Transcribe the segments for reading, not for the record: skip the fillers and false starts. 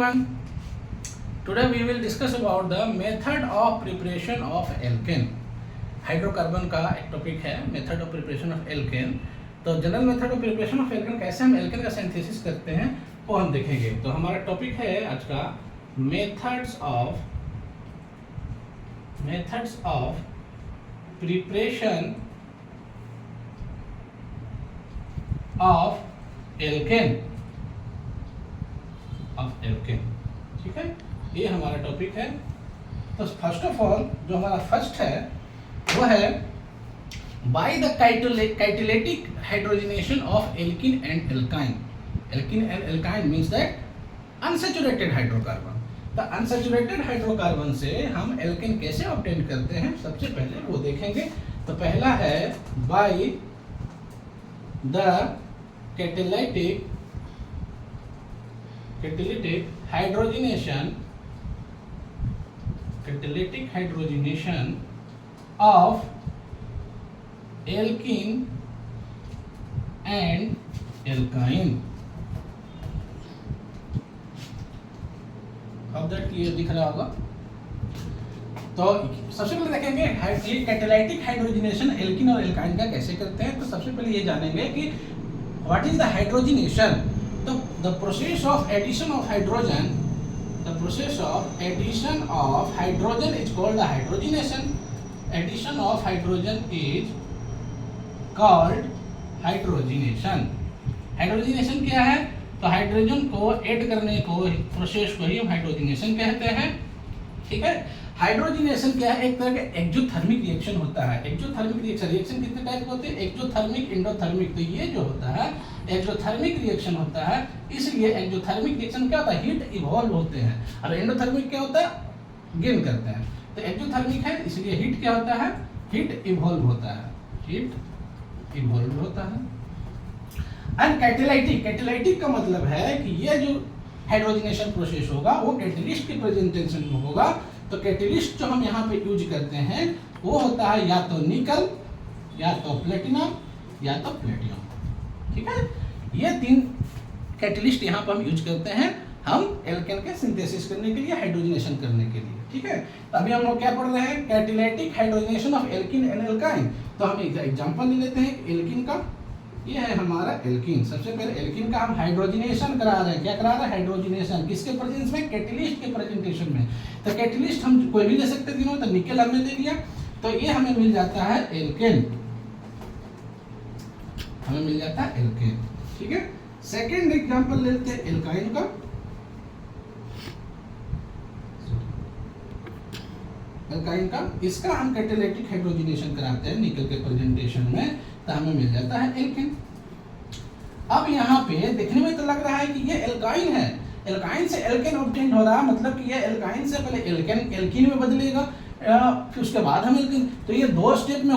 Today we will discuss about the method of preparation of alkane. Hydrocarbon का एक topic है method of preparation of alkane. तो general method of preparation of alkane, कैसे हम alkene का synthesis करते हैं वो हम देखेंगे। तो हमारा टॉपिक है आज का methods of preparation of alkene ठीक है, ये हमारा टॉपिक है। तो फर्स्ट ऑफ ऑल जो हमारा फर्स्ट है वो है by the catalytic hydrogenation of alkene and alkyne. Alkene and alkyne means that unsaturated hydrocarbon. तो अनसैचुरेटेड हाइड्रोकार्बन से हम एल्केन कैसे ऑब्टेन करते हैं सबसे पहले वो देखेंगे। तो पहला है by the catalytic hydrogenation of alkene and alkyne। अब दैट क्लियर दिख रहा होगा। तो सबसे पहले देखेंगे कैटालिटिक हाइड्रोजनेशन एल्कीन और एल्काइन का कैसे करते हैं। तो सबसे पहले ये जानेंगे कि व्हाट इज द हाइड्रोजनेशन। तो the process of addition of hydrogen is called the hydrogenation। Addition of hydrogen is called hydrogenation। Hydrogenation क्या है? तो हाइड्रोजन को ऐड करने को प्रोसेस को ही हम हाइड्रोजनेशन कहते हैं। ठीक है, हाइड्रोजनेशन क्या है? एक तरह का एक्सोथर्मिक रिएक्शन होता है। एक्सोथर्मिक रिएक्शन कितने टाइप के होते हैं? Exothermic, endothermic. तो ये जो होता है एक्सोथर्मिक रिएक्शन होता है। इसलिए एक्सोथर्मिक रिएक्शन क्या होता है? हीट इवॉल्व होते हैं। और एंडोथर्मिक क्या होता है? गेन करते हैं। तो एक्सोथर्मिक है इसलिए हीट क्या होता है? हीट इवॉल्व होता है। एंड कैटालिटिक का मतलब है कि ये जो हाइड्रोजनेशन प्रोसेस होगा वो कैटलिस्ट के प्रेजेंटेशन में होगा। तो कैटलिस्ट जो हम यहाँ पे यूज करते हैं वो होता है या तो निकल, या तो प्लेटिनम, या तो प्लेटियम। ठीक है, ये तीन कैटलिस्ट यहाँ पर हम यूज करते हैं हम एल्केन के सिंथेसिस करने के लिए, हाइड्रोजनेशन करने के लिए। ठीक है, तो अभी हम लोग क्या पढ़ रहे हैं? Catalytic hydrogenation of alkene and alkyne. तो हम एक एग्जांपल ले लेते हैं एल्कीन का। ये है हमारा एल्कीन। सबसे पहले एल्कीन का हम हाइड्रोजनेशन करा रहे हैं। क्या करा रहे हैं? हाइड्रोजनेशन। किसके प्रेजेंस में? कैटलिस्ट के प्रेजेंटेशन में। तो कैटलिस्ट हम कोई भी ले सकते थे, तो निकल हमने ले लिया, तो ये हमें मिल जाता है एल्केन। ठीक है, सेकेंड एग्जाम्पल लेते हैं एल्काइन का। इसका हम कैटालिटिक हाइड्रोजनेशन कराते हैं निकल के प्रेजेंटेशन में, तो हमें मिल जाता है एल्केन। अब यहाँ पे देखने में तो लग रहा है कि ये एल्काइन है, एल्काइन से एल्केन ऑब्टेन हो रहा है, मतलब कि ये एल्काइन से पहले एल्कीन में बदलेगा, फिर उसके बाद हम एल्कीन। तो ये दो स्टेप में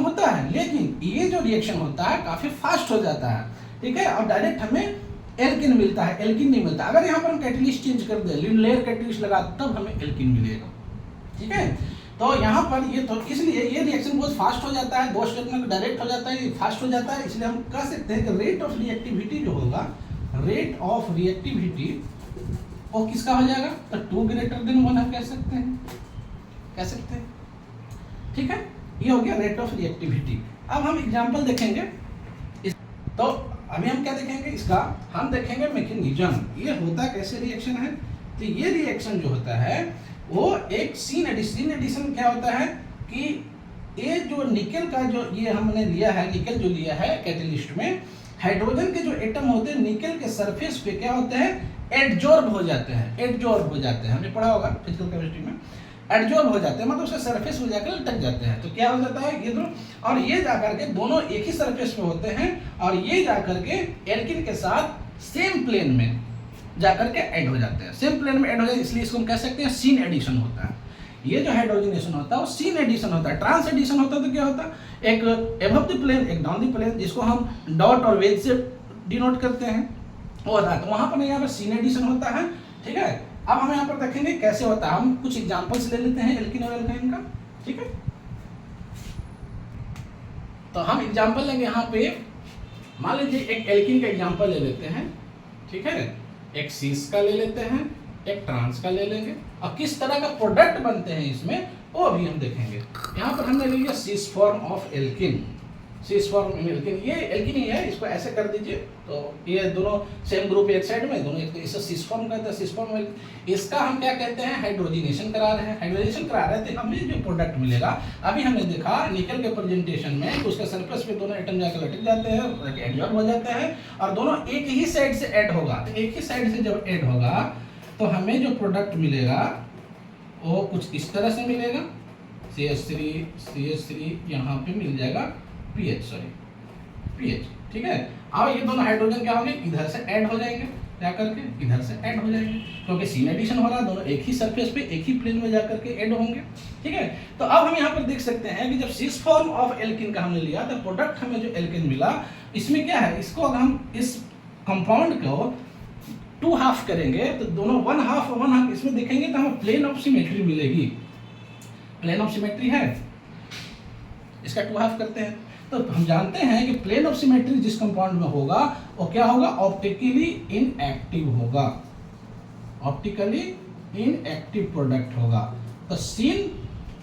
होता है, लेकिन ये जो रिएक्शन होता है काफी फास्ट हो जाता है। ठीक है, और डायरेक्ट हमें एल्कीन मिलता है, एल्कीन नहीं मिलता। अगर यहाँ पर हम कैटलिस्ट चेंज कर दे, लेयर कैटलिस्ट लगा, तब हमें एल्कीन मिलेगा। ठीक है, तो यहाँ पर ये तो इसलिए ये रिएक्शन बहुत फास्ट हो जाता है, दो स्टेप में डायरेक्ट हो जाता है, फास्ट हो जाता है। इसलिए हम कह सकते हैं कि रेट ऑफ रिएक्टिविटी जो होगा, रेट ऑफ रिएक्टिविटी वो किसका हो जाएगा? तो 2 greater than 1 हम कह सकते हैं। ठीक है, ये हो गया रेट ऑफ रिएक्टिविटी। अब हम एग्जांपल देखेंगे। तो अभी हम क्या देखेंगे? इसका हम देखेंगे मैकेनिज्म। ये होता कैसे रिएक्शन है? तो ये रिएक्शन जो होता है वो एक सीन एडिशन क्या होता है कि ये जो निकल का जो ये हमने लिया है, निकल जो लिया है कैटलिस्ट में, हाइड्रोजन के जो एटम होते हैं निकल के सरफेस पे क्या होते हैं? एडजॉर्ब हो जाते हैं। हमने पढ़ा होगा फिजिकल केमिस्ट्री में, एडजॉर्ब हो जाते हैं, मतलब उसके सरफेस में जाकर लटक जाते हैं। तो क्या हो जाता है? ये दो और ये जाकर के दोनों एक ही सरफेस पे होते हैं, और ये जाकर के एल्कीन के साथ सेम प्लेन में जाकर के ऐड हो जाते हैं। सेम प्लेन में ऐड हो जाते हैं, इसलिए इसको हम कह सकते हैं सीन एडिशन होता है। ये जो हाइड्रोजनेशन होता है वो सीन एडिशन होता है। ट्रांस एडिशन होता है तो क्या होता है? एक अबव द प्लेन, एक डाउन द प्लेन, जिसको हम डॉट और वेज से डिनोट करते हैं, वो होता है। तो वहां पर यहाँ पर सीन एडिशन होता है। ठीक है, अब हम यहाँ पर देखेंगे कैसे होता है। हम कुछ एग्जांपल्स ले लेते हैं एल्कीन और एल्काइन का। ठीक है, तो हम एग्जांपल लेंगे यहाँ पे। मान लीजिए एक एल्कीन का एग्जांपल ले लेते हैं। ठीक है, एक सीस का ले लेते हैं, एक ट्रांस का ले लेंगे, और किस तरह का प्रोडक्ट बनते हैं इसमें वो भी हम देखेंगे। यहाँ पर हमने ले लिया cis form of alkene, cis form alkene, ये एल्किन ही है, इसको ऐसे कर दीजिए तो ये दोनों सेम ग्रुप एक साइड में, दोनों एक, इसे सिस फॉर्म कहते हैं, सिस फॉर्म। इसका हम क्या कहते हैं, हाइड्रोजिनेशन करा रहे हैं, हाइड्रोजिनेशन करा रहे थे, हमें जो प्रोडक्ट मिलेगा, अभी हमने देखा निकल के प्रेजेंटेशन में उसके सरफेस पे दोनों एटम जाकर लटक जाते हैं, एडजॉर्ब हो जाते हैं, और दोनों एक ही साइड से ऐड होगा। तो एक ही साइड से जब ऐड होगा तो हमें जो प्रोडक्ट मिलेगा वो कुछ इस तरह से मिलेगा, CH3 यहाँ पे मिल जाएगा PH, ठीक है। अब ये दोनों हाइड्रोजन क्या होंगे, इधर से ऐड हो जाएंगे, क्या करके इधर से ऐड हो जाएंगे, क्योंकि सीन एडिशन हो रहा है, दोनों एक ही सरफेस पे एक ही प्लेन में जाकर के ऐड होंगे, ठीक है। तो अब हम यहाँ पर देख सकते हैं कि जब सिस फॉर्म ऑफ एल्किन का हमने लिया तो प्रोडक्ट हमें जो एल्किन मिला, इसमें क्या है, इसको अगर हम इस कंपाउंड को 2 हाफ करेंगे तो दोनों 1 हाफ इसमें देखेंगे तो हमें प्लेन ऑफ सिमेट्री मिलेगी। प्लेन ऑफ सिमेट्री है, इसका 2 हाफ करते हैं तो हम जानते हैं कि प्लेन ऑफ सिमेट्री जिस कंपाउंड में होगा वो क्या होगा, ऑप्टिकली इनएक्टिव होगा, ऑप्टिकली इनएक्टिव प्रोडक्ट होगा। तो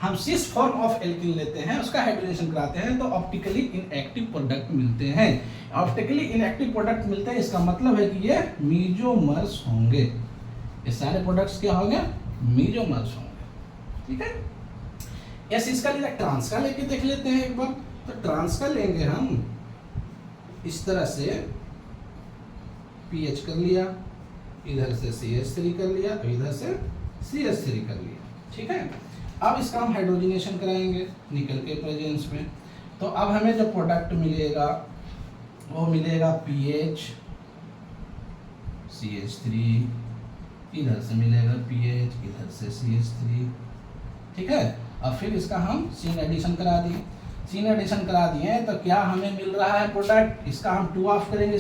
हम सिस फॉर्म ऑफ एल्किन लेते हैं, उसका हाइड्रोजनेशन कराते हैं तो ऑप्टिकली इनएक्टिव प्रोडक्ट मिलते हैं। ऑप्टिकली इनएक्टिव प्रोडक्ट मिलते हैं, इसका मतलब है कि ये मीजोमर्स होंगे, ये सारे प्रोडक्ट्स क्या होंगे, मीजोमर्स होंगे, ठीक है। यस, इसका लिए ट्रांस का लेके देख लेते हैं एक बार। तो ट्रांस का लेंगे हम इस तरह से, PH कर लिया, इधर से CH3 कर लिया, तो इधर से CH3 कर लिया, ठीक है। अब इसका हम हाइड्रोजनेशन कराएंगे निकल के प्रेजेंस में, तो अब हमें जो प्रोडक्ट मिलेगा वो मिलेगा PH CH3, इधर से मिलेगा PH, इधर से CH3, ठीक है। अब फिर इसका हम सीन एडिशन करा दिए, सीन एडिशन करा दिए तो क्या हमें मिल रहा है प्रोडक्ट, इसका हम 2 हाफ करेंगे,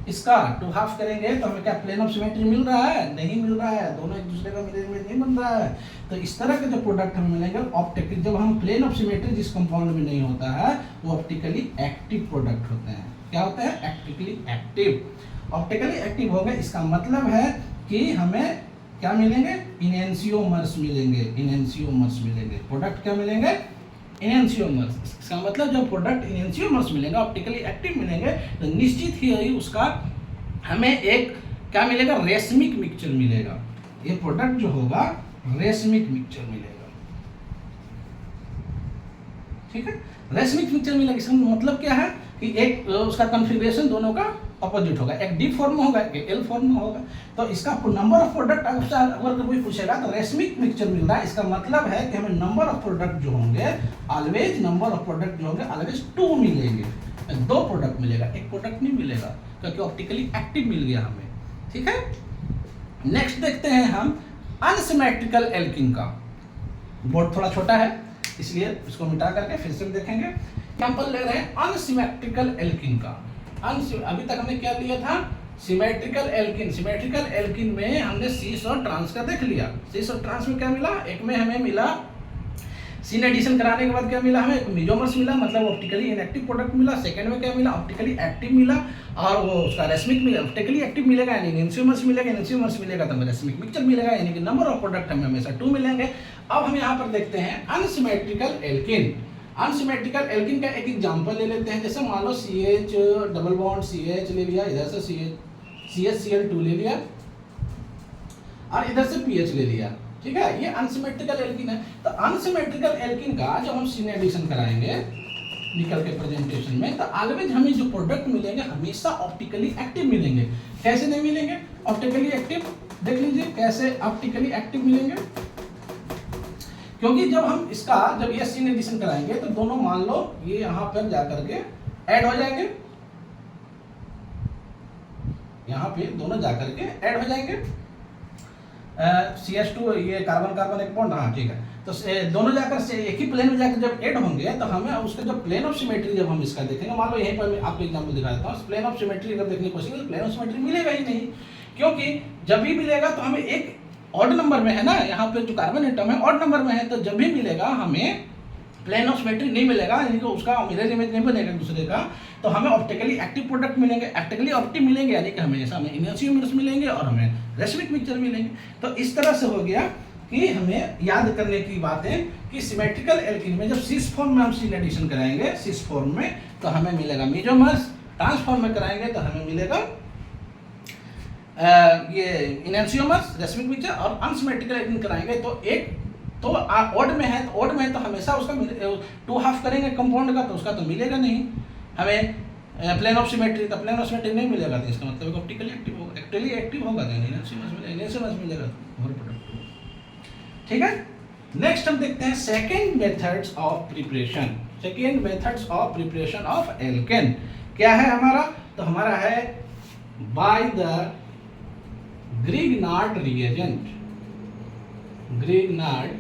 इसका 2 हाफ करेंगे तो हमें क्या प्लेन ऑफ सिमेट्री मिल रहा है, नहीं मिल रहा है, दोनों एक दूसरे का मिलेंगे नहीं बन रहा है। तो इस तरह के जो प्रोडक्ट हमें मिलेंगे ऑप्टिकली, जब हम प्लेन ऑफ सिमेट्री जिस कंपाउंड में नहीं होता है वो ऑप्टिकली एक्टिव प्रोडक्ट होते हैं। क्या होते हैं, ऑप्टिकली एक्टिव। ऑप्टिकली एक्टिव हो गए, इसका मतलब है कि हमें क्या मिलेंगे, इनेंशियोमर्स मिलेंगे, इनेंशियोमर्स मिलेंगे, प्रोडक्ट क्या मिलेंगे, इनेंशियोमर्स। इसका मतलब जब प्रोडक्ट इनेंशियोमर्स मिलेंगे, ऑप्टिकली एक्टिव मिलेंगे, तो निश्चित ही उसका हमें एक क्या मिलेगा, रेशमिक मिक्सचर मिलेगा। ये प्रोडक्ट जो होगा रेशमिक मिक्सचर मिलेगा, ठीक है। रेशमिक मिक्सचर मिलेगा, इसका मतलब क्या है कि एक उसका कॉन्फ़िगरेशन दोनों का अपोजिट होगा, एक डी फॉर्म में होगा, एक एल फॉर्म में होगा। तो इसका नंबर ऑफ प्रोडक्ट अगर कोई पूछेगा तो रेशमिक मिक्सचर मिल रहा है, इसका मतलब है कि हमें नंबर ऑफ प्रोडक्ट जो होंगे ऑलवेज, नंबर ऑफ प्रोडक्ट जो होंगे ऑलवेज 2 मिलेंगे, 2 प्रोडक्ट मिलेगा, एक प्रोडक्ट नहीं मिलेगा, क्योंकि ऑप्टिकली एक्टिव मिल गया हमें, ठीक है। नेक्स्ट देखते हैं हम अनसिमेट्रिकल एल्किन का। बोर्ड थोड़ा छोटा है इसलिए इसको मिटा करके फिर से देखेंगे। एग्जाम्पल ले रहे हैं अनसिमेट्रिकल एल्किन का। अभी तक हमने क्या लिया था, सिमेट्रिकल एल्किन। सिमेट्रिकल एल्किन में हमने सीस और ट्रांस का देख लिया। सीस और ट्रांस में क्या मिला, एक में हमें मिला सीन एडिशन कराने के बाद क्या मिला, हमें एक मेजोमर्स मिला, मतलब ऑप्टिकली इनएक्टिव प्रोडक्ट मिला। सेकंड में क्या मिला, ऑप्टिकली एक्टिव मिला, और वो उसका रेशमिक मिला। ऑप्टिकली एक्टिव मिलेगा यानी इनेंशियोमर्स मिलेगा, इनेंशियोमर्स मिलेगा तो हमें रेशमिक मिक्सचर मिलेगा, यानी कि नंबर ऑफ प्रोडक्ट हमें हमेशा 2 मिलेंगे। अब हम यहाँ पर देखते हैं अनसिमेट्रिकल एल्किन। अनसिमेट्रिकल एल्किन का एक एग्जांपल ले लेते हैं। जैसे मान लो CH डबल बॉन्ड CH ले लिया, इधर से CHCl2 ले लिया और इधर से PH ले लिया, ठीक है। ये अनसिमेट्रिकल एल्किन है। तो अनसिमेट्रिकल एल्किन का जब हम सीन एडिशन कराएंगे निकल के प्रेजेंटेशन में, तो ऑलवेज हमें जो प्रोडक्ट मिलेंगे हमेशा ऑप्टिकली एक्टिव मिलेंगे। कैसे नहीं मिलेंगे ऑप्टिकली एक्टिव, देख लीजिए कैसे ऑप्टिकली एक्टिव मिलेंगे। क्योंकि जब ये सीन एडिशन कराएंगे तो दोनों मान लो ये यहाँ पर जाकर के ऐड हो जाएंगे, यहाँ पे दोनों जाकर के ऐड हो जाएंगे। CH2 ये कार्बन कार्बन एक बॉन्ड, हाँ ठीक है। तो दोनों जाकर से एक ही प्लेन में जाकर जब ऐड होंगे तो हमें उसका जो प्लेन ऑफ सिमेट्री जब हम इसका देखेंगे, मान लो यहीं पर मैं आपको एग्जांपल दिखा देता हूँ। प्लेन ऑफ सिमेट्री अगर देखने की कोशिश करें तो प्लेन ऑफ सिमेट्री मिलेगा ही नहीं, क्योंकि जब भी मिलेगा तो हमें एक ऑड नंबर में है ना, यहाँ पे जो कार्बन एटम है ऑड नंबर में है, तो जब भी मिलेगा हमें प्लेन ऑफ सिमेट्री नहीं मिलेगा, यानी कि उसका मिरर इमेज नहीं बनेगा दूसरे का। तो तो हमें ऑप्टिकली एक्टिव प्रोडक्ट मिलेंगे, ऑप्टिकली एक्टिव मिलेंगे यानी कि हमेशा हमें इनर्शियोमीटर्स मिलेंगे और हमें रेसिमिक मिक्सचर मिलेंगे। तो इस तरह से हो गया कि हमें याद करने की बात है कि सिमेट्रिकल एल्कीन में जब सिस फॉर्म में हम सिन एडिशन कराएंगे सिस फॉर्म में तो हमें मिलेगा मेसोमर्स, ट्रांसफॉर्म में कराएंगे तो हमें मिलेगा ये इनर्शियोमर्स, रेसिमिक मिक्सचर, और अनसिमेट्रिकल एल्कीन कराएंगे तो एक तो ऑड में है, तो ऑड में है तो हमेशा उसका 2 हाफ करेंगे कंपाउंड का तो उसका तो मिलेगा नहीं हमें प्लेन ऑफ सिमेट्री, तो प्लेन ऑफ सिमेट्री नहीं मिलेगा तो इसका मतलब ऑप्टिकली एक्टिव होगा, एक्चुअली एक्टिव होगा तो इनर्शियोमर्स मिलेगा और प्रोडक्ट। ठीक है, नेक्स्ट हम देखते हैं second methods of preparation. Second methods of preparation of alkene क्या है हमारा, तो हमारा है by the Grignard reagent. Grignard,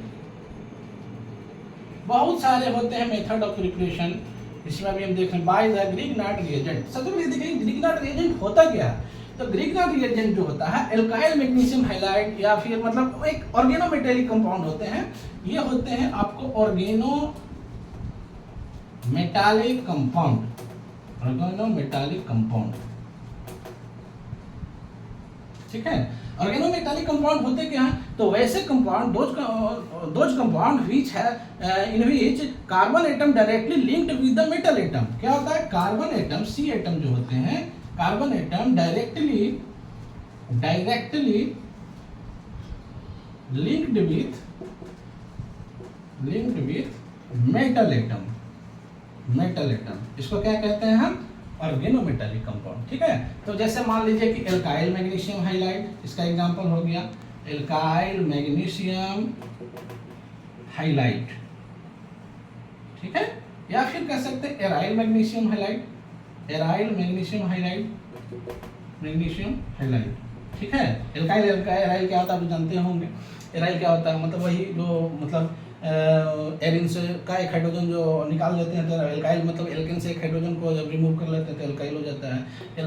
बहुत सारे होते हैं मेथड ऑफ प्रिपरेशन, इसमें अभी हम देख रहे हैं बाय द ग्रिग्नार्ड रिएजेंट। सबसे पहले देखेंगे ग्रिग्नार्ड रिएजेंट होता क्या है। तो ग्रिग्नार्ड रिएजेंट जो होता है एल्काइल मैग्नीशियम हाइलाइड या फिर मतलब एक ऑर्गेनोमेटेलिक कंपाउंड होते हैं, ये होते हैं आपको ऑर्गेनोमेटालिक कंपाउंड, ऑर्गेनोमेटालिक कंपाउंड। ठीक है, ऑर्गेनोमेटालिक कंपाउंड होते क्या हैं, तो वैसे कंपाउंड दोज कंपाउंड व्हिच है in which carbon atom directly linked with the metal atom. क्या होता है, कार्बन एटम सी एटम जो होते हैं, carbon atom directly linked with metal atom, इसको क्या कहते हैं हम, ऑर्गेनोमेटालिक कंपाउंड। ठीक है, तो जैसे मान लीजिए कि एल्काइल मैग्नीशियम हाइलाइड, इसका एग्जांपल हो गया एल्काइल मैग्नीशियम हाइलाइड। ठीक है, या फिर कह सकते हैं aryl magnesium halide, aryl magnesium halide. ठीक है, एल्काइल एराइल क्या होता है आप जानते होंगे। एराइल क्या होता है, मतलब वही जो मतलब एरिन से का एक हाइड्रोजन जो निकाल देते हैं तो एल्काइल, मतलब एल्केन से एक हाइड्रोजन को जब रिमूव कर लेते हैं तो एल्काइल हो जाता है।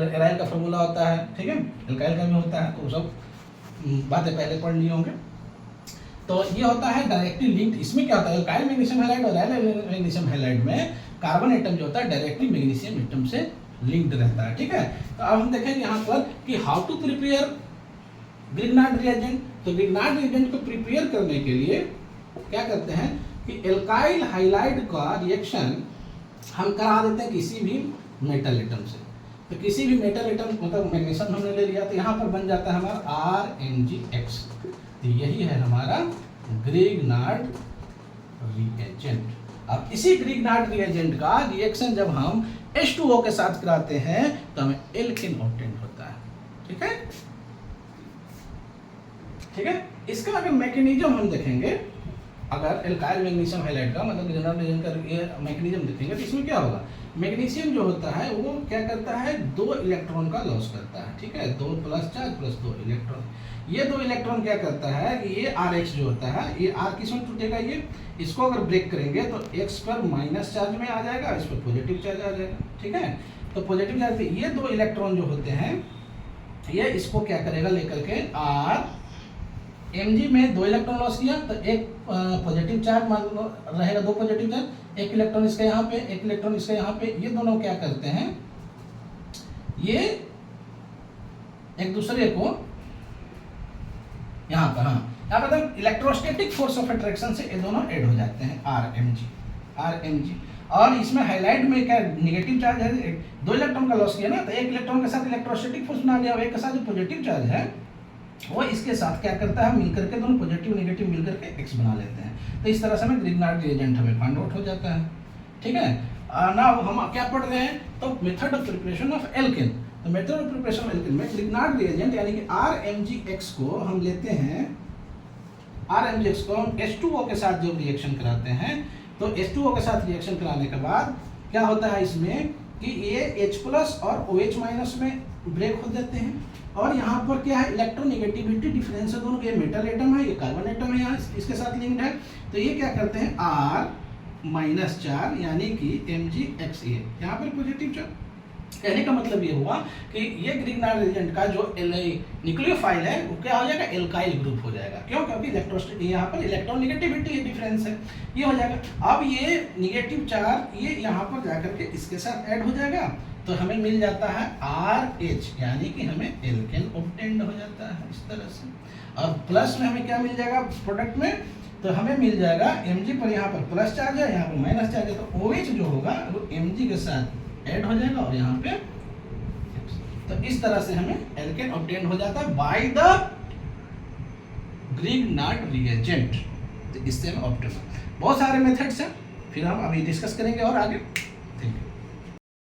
एराइल का फॉर्मूला होता है, ठीक है, एल्काइल का भी होता है, तो सब बातें पहले पढ़ लिए होंगे। तो ये होता है डायरेक्टली लिंक्ड। इसमें क्या होता है, एल्काइल मैग्नीशियम हाइलाइड और एराइल मैग्नीशियम हाइलाइड में कार्बन एटम जो होता है डायरेक्टली मैग्नीशियम एटम से लिंक्ड रहता है। ठीक है, तो अब हम देखेंगे यहाँ पर कि how to prepare Grignard reagent. तो ग्रिग्नार्ड रिएजेंट को प्रिपेयर करने के लिए क्या करते हैं कि एल्काइल हाइलाइड का रिएक्शन हम करा देते हैं किसी भी मेटल एटम से। तो किसी भी मेटल एटम मतलब मैग्नीशियम हमने ले लिया तो यहाँ पर बन जाता है हमारा RMgX। तो यही है हमारा ग्रिग्नार्ड रिएजेंट। अब इसी ग्रिग्नार्ड रिएजेंट का रिएक्शन जब हम H2O के साथ कराते हैं तो हमें एल्केन ऑब्टेन होता है। ठीक है, ठीक है, इसका अगर मैकेनिज्म हम देखेंगे, अगर एल्काइल मैग्नीशियम हाइलाइड का मतलब ग्रिग्नार्ड रिएजेंट का ये मैकेनिज्म देखेंगे तो इसमें क्या होगा, मैग्नीशियम जो होता है वो क्या करता है, 2 इलेक्ट्रॉन का लॉस करता है। ठीक है, 2 + चार्ज + 2 इलेक्ट्रॉन। ये 2 इलेक्ट्रॉन क्या करता है कि ये RH जो होता है, ये R किस में टूटेगा, ये इसको अगर ब्रेक करेंगे तो X पर माइनस चार्ज में आ जाएगा, इस पर पॉजिटिव चार्ज आ जाएगा। ठीक है, तो पॉजिटिव चार्ज ये 2 इलेक्ट्रॉन जो होते हैं ये इसको क्या करेगा, लेकर के Mg में 2 इलेक्ट्रॉन लॉस किया तो एक पॉजिटिव चार्ज रहेगा, 2 पॉजिटिव चार्ज, 1 इलेक्ट्रॉन इसका यहाँ पे, 1 इलेक्ट्रॉन इसका यहाँ पे। ये दोनों क्या करते हैं, ये एक दूसरे को यहाँ पर, हाँ यहाँ पर इलेक्ट्रोस्टैटिक फोर्स ऑफ अट्रैक्शन से ये दोनों ऐड हो जाते हैं RMg। और इसमें हाइलाइट में क्या नेगेटिव चार्ज है, 2 इलेक्ट्रॉन का लॉस किया ना, तो 1 इलेक्ट्रॉन के साथ इलेक्ट्रोस्टैटिक फोर्स बना लिया, और एक के साथ जो पॉजिटिव चार्ज है वो इसके साथ क्या करता है, मिलकर के दोनों पॉजिटिव नेगेटिव मिलकर के X बना लेते हैं। तो इस तरह से हमें ग्रिग्नार्ड रिएजेंट हमें फाइंड आउट हो जाता है। ठीक है, नाउ हम क्या पढ़ रहे हैं, तो method of preparation of alkane. तो method of preparation of alkane में ग्रिग्नार्ड रिएजेंट यानी कि RMgX को हम लेते हैं, RMgX को हम H2O के साथ जब रिएक्शन कराते हैं तो H2O के साथ रिएक्शन कराने के बाद क्या होता है इसमें कि ये H+ और OH- में ब्रेक हो जाते हैं। और यहाँ पर क्या है, इलेक्ट्रोनेगेटिविटी डिफरेंस है दोनों के, मेटल एटम है, ये कार्बन एटम है, यहाँ इसके साथ लिंक्ड है। तो ये क्या करते हैं, R-4 यानी कि MgX, यहाँ पर पॉजिटिव चार्ज। कहने का मतलब ये हुआ कि ये ग्रिग्नार्ड रिएजेंट का जो न्यूक्लियोफाइल है वो क्या हो जाएगा, एल्काइल ग्रुप हो जाएगा। क्यों, क्योंकि इलेक्ट्रोस्टैटिक यहाँ पर इलेक्ट्रोनेगेटिविटी डिफरेंस है, ये हो जाएगा। अब ये नेगेटिव चार्ज ये यहाँ पर जाकर के इसके साथ ऐड हो जाएगा, तो हमें मिल जाता है RH, यानी कि हमें एल्केन ऑब्टेन्ड हो जाता है इस तरह से। और प्लस में हमें क्या मिल जाएगा प्रोडक्ट में, तो हमें मिल जाएगा Mg पर यहाँ पर प्लस चार्ज है, यहाँ पर माइनस चार्ज है, तो OH जो होगा वो Mg के साथ ऐड हो जाएगा और यहाँ पे, तो इस तरह से हमें एल्केन ऑब्टेन हो जाता है बाय द ग्रिग्नार्ड रिएजेंट। तो इससे हम ऑब्टेन, बहुत सारे मेथड्स हैं, फिर हम अभी डिस्कस करेंगे और आगे। Thank you.